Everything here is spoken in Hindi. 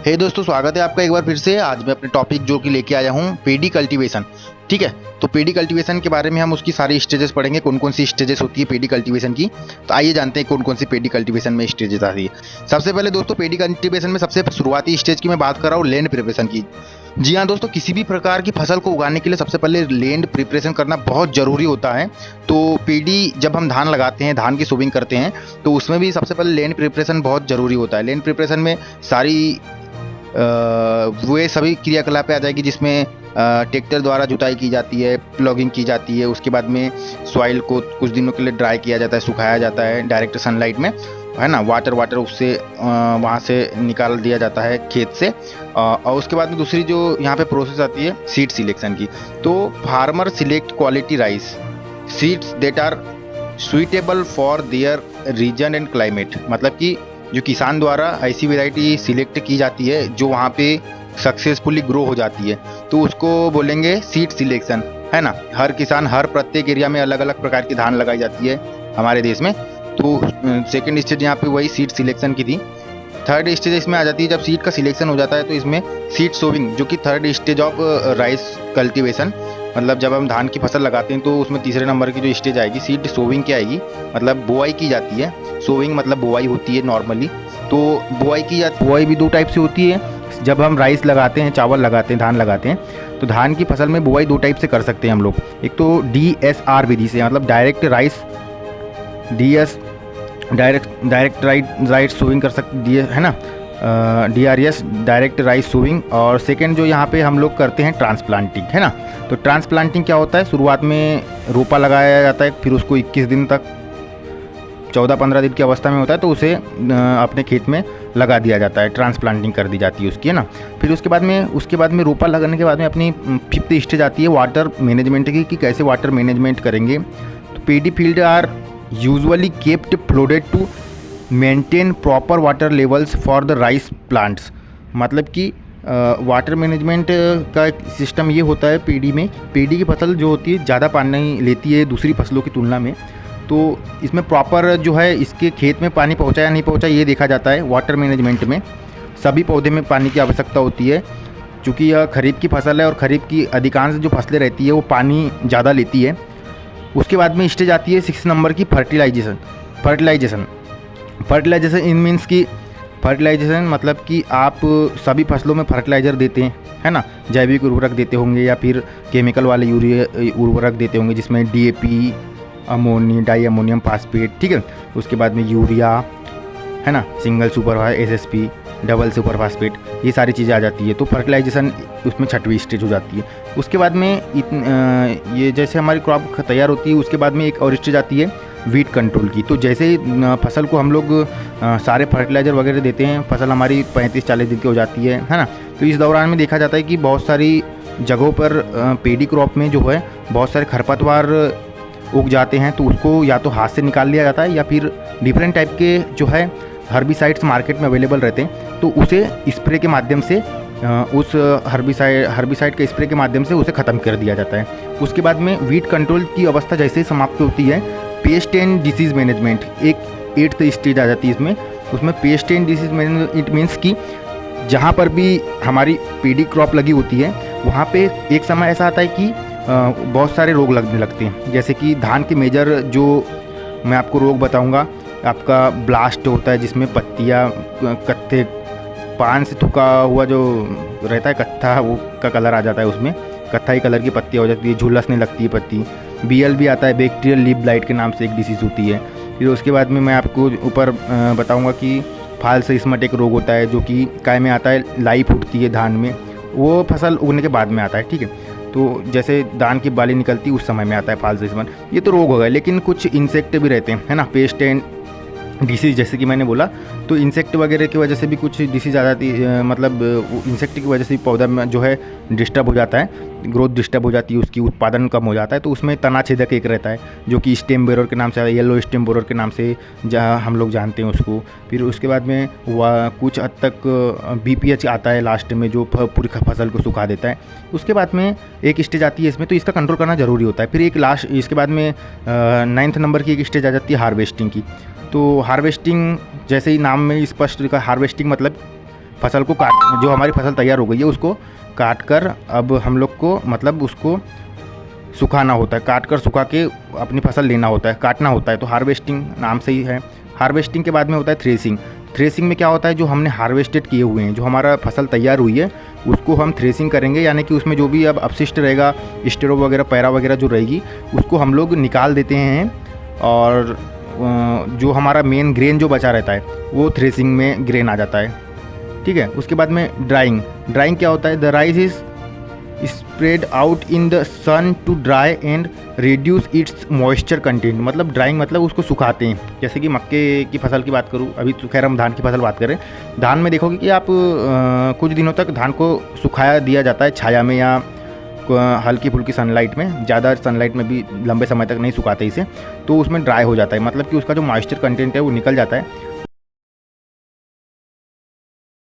हे दोस्तों, स्वागत है आपका एक बार फिर से। आज मैं अपने टॉपिक जो कि लेके आया हूँ पेडी कल्टीवेशन। ठीक है, तो पेडी कल्टीवेशन के बारे में हम उसकी सारी स्टेजेस पढ़ेंगे, कौन कौन सी स्टेजेस होती है पेडी कल्टीवेशन की। तो आइए जानते हैं कौन कौन सी पेडी कल्टीवेशन में स्टेजेस आती है। सबसे पहले दोस्तों, पेडी कल्टीवेशन में सबसे शुरुआती स्टेज की मैं बात कर रहा हूँ लैंड प्रिपरेशन की। जी हाँ दोस्तों, किसी भी प्रकार की फसल को उगाने के लिए सबसे पहले लैंड प्रिपरेशन करना बहुत ज़रूरी होता है। तो पेडी जब हम धान लगाते हैं, धान की सोविंग करते हैं, तो उसमें भी सबसे पहले लैंड प्रिपरेशन बहुत ज़रूरी होता है। लैंड प्रिपरेशन में सारी वे सभी क्रियाकलापें आ जाएगी जिसमें ट्रैक्टर द्वारा जुताई की जाती है, प्लॉगिंग की जाती है। उसके बाद में सॉइल को कुछ दिनों के लिए ड्राई किया जाता है, सुखाया जाता है डायरेक्ट सनलाइट में, है ना। वाटर उससे वहाँ से निकाल दिया जाता है खेत से। और उसके बाद में दूसरी जो यहाँ पे प्रोसेस आती है सीड सिलेक्शन की। तो farmer select quality rice seeds that are suitable for their region and climate. मतलब कि जो किसान द्वारा ऐसी वैरायटी सिलेक्ट की जाती है जो वहाँ पे सक्सेसफुली ग्रो हो जाती है, तो उसको बोलेंगे सीड सिलेक्शन, है ना। हर किसान हर प्रत्येक एरिया में अलग अलग प्रकार की धान लगाई जाती है हमारे देश में। तो सेकंड स्टेज यहाँ पे वही सीड सिलेक्शन की थी। थर्ड स्टेज इसमें आ जाती है जब सीड का सिलेक्शन हो जाता है, तो इसमें सीड सोविंग, जो कि third stage of rice cultivation. मतलब जब हम धान की फसल लगाते हैं तो उसमें तीसरे नंबर की जो स्टेज आएगी सीड सोविंग की आएगी। मतलब बुआई की जाती है। सोविंग मतलब बुआई होती है नॉर्मली। तो बुआई भी दो टाइप से होती है। जब हम राइस लगाते हैं, चावल लगाते हैं, धान लगाते हैं, तो धान की फसल में बुआई दो टाइप से कर सकते हैं हम लोग। एक तो DSR विधि से, मतलब direct rice direct right sowing कर सकते है ना, DRS डायरेक्ट राइस सोविंग। और सेकेंड जो यहाँ पे हम लोग करते हैं ट्रांसप्लांटिंग, है ना। तो ट्रांसप्लांटिंग क्या होता है, शुरुआत में रोपा लगाया जाता है, फिर उसको 21 दिन तक 14-15 दिन की अवस्था में होता है तो उसे अपने खेत में लगा दिया जाता है, ट्रांसप्लांटिंग कर दी जाती है उसकी, है ना। फिर उसके बाद में रोपा लगाने के बाद में अपनी फिफ्थ स्टेज आती है वाटर मैनेजमेंट की, कि कैसे वाटर मैनेजमेंट करेंगे। तो paddy field are usually kept flooded to maintain proper water levels for the rice plants. मतलब कि वाटर मैनेजमेंट का सिस्टम ये होता है पेडी में। पेडी की फसल जो होती है ज़्यादा पानी लेती है दूसरी फसलों की तुलना में, तो इसमें प्रॉपर जो है इसके खेत में पानी पहुंचा या नहीं पहुंचा ये देखा जाता है वाटर मैनेजमेंट में। सभी पौधे में पानी की आवश्यकता होती है, क्योंकि यह खरीफ की फसल है और खरीफ की अधिकांश जो फसलें रहती है वो पानी ज़्यादा लेती है। उसके बाद में स्टेज आती है 6 नंबर की फर्टिलाइजेशन इन मीन्स की फर्टिलाइजेशन मतलब कि आप सभी फसलों में फर्टिलाइज़र देते हैं, है ना। जैविक उर्वरक देते होंगे या फिर केमिकल वाले यूरिया उर्वरक देते होंगे, जिसमें DAP, डाई अमोनियम फास्फेट, ठीक है। उसके बाद में यूरिया, है ना, single super SSP, double super phosphate, ये सारी चीज़ें आ जाती है। तो फर्टिलाइजेशन उसमें 6वीं स्टेज हो जाती है। उसके बाद में ये जैसे हमारी क्रॉप तैयार होती है, उसके बाद में एक और स्टेज आती है वीट कंट्रोल की। तो जैसे ही फसल को हम लोग सारे फर्टिलाइज़र वगैरह देते हैं, फसल हमारी 35-40 दिन की हो जाती है ना। तो इस दौरान में देखा जाता है कि बहुत सारी जगहों पर पेडी क्रॉप में जो है बहुत सारे खरपतवार उग जाते हैं। तो उसको या तो हाथ से निकाल लिया जाता है या फिर डिफरेंट टाइप के जो है हर्बिसाइड्स मार्केट में अवेलेबल रहते हैं, तो उसे स्प्रे के माध्यम से उस हर्बिसाइड के स्प्रे के माध्यम से उसे ख़त्म कर दिया जाता है। उसके बाद में वीट कंट्रोल की अवस्था जैसे ही समाप्त होती है, पेस्ट एंड डिसीज़ मैनेजमेंट एक 8th स्टेज आ जाती है इसमें। उसमें paste and disease management it means कि जहाँ पर भी हमारी पेडी क्रॉप लगी होती है वहाँ पे एक समय ऐसा आता है कि बहुत सारे रोग लगने लगते हैं। जैसे कि धान के मेजर जो मैं आपको रोग बताऊंगा, आपका ब्लास्ट होता है, जिसमें पत्तियाँ कत्थे पान से थुका हुआ जो रहता है कत्था, वो का कलर आ जाता है, उसमें कत्थाई कलर की पत्तियाँ हो जाती है, झुलसने लगती है पत्ती। BL भी आता है, बैक्टीरियल लीफ ब्लाइट के नाम से एक डिसीज़ होती है। फिर उसके बाद में मैं आपको ऊपर बताऊँगा कि फाल से स्मट एक रोग होता है जो कि काय में आता है, लाई फूटती है धान में, वो फसल उगने के बाद में आता है, ठीक है। तो जैसे धान की बाली निकलती उस समय में आता है फाल से स्मट, ये तो रोग हो गए। लेकिन कुछ इंसेक्ट भी रहते हैं, है ना, पेस्ट एंड डिसीज़ जैसे कि मैंने बोला। तो इंसेक्ट वगैरह की वजह से भी कुछ डिसीज़ आ जाती है, मतलब इंसेक्ट की वजह से पौधा में जो है डिस्टर्ब हो जाता है, ग्रोथ डिस्टर्ब हो जाती है, उसकी उत्पादन कम हो जाता है। तो उसमें तना छेदक एक रहता है जो कि स्टेम बोरर के नाम से, येलो स्टेम बोरर के नाम से जहाँ हम लोग जानते हैं उसको। फिर उसके बाद में कुछ हद तक BPH आता है लास्ट में, जो पूरी फसल को सुखा देता है। उसके बाद में एक स्टेज आती है इसमें, तो इसका कंट्रोल करना ज़रूरी होता है। फिर एक लास्ट, इसके बाद में 9th नंबर की एक स्टेज आ जाती है हार्वेस्टिंग की। तो हार्वेस्टिंग जैसे ही नाम में स्पष्ट लिखा, हार्वेस्टिंग मतलब फसल को काट, जो हमारी फसल तैयार हो गई है उसको काट कर अब हम लोग को मतलब उसको सुखाना होता है, काट कर सुखा के अपनी फसल लेना होता है, काटना होता है। तो हार्वेस्टिंग नाम से ही है। हार्वेस्टिंग के बाद में होता है थ्रेसिंग। थ्रेसिंग में क्या होता है, जो हमने हार्वेस्टेड किए हुए हैं, जो हमारा फसल तैयार हुई है उसको हम थ्रेसिंग करेंगे, यानी कि उसमें जो भी अब अपशिष्ट रहेगा, स्टेरो वगैरह, पैरा वगैरह जो रहेगी उसको हम लोग निकाल देते हैं और जो हमारा मेन ग्रेन जो बचा रहता है वो थ्रेसिंग में ग्रेन आ जाता है। ठीक है। उसके बाद में ड्राइंग। ड्राइंग क्या होता है, the rice is spread out in the sun to dry and reduce its moisture content. मतलब ड्राइंग मतलब उसको सुखाते हैं। जैसे कि मक्के की फसल की बात करूँ, अभी तो खैर हम धान की फसल बात करें। धान में देखोगे कि आप कुछ दिनों तक धान को सुखाया दिया जाता है छाया में या हल्की फुल्की सनलाइट में, ज़्यादा सनलाइट में भी लंबे समय तक नहीं सुखाते इसे, तो उसमें ड्राई हो जाता है। मतलब कि उसका जो मॉइस्चर कंटेंट है वो निकल जाता है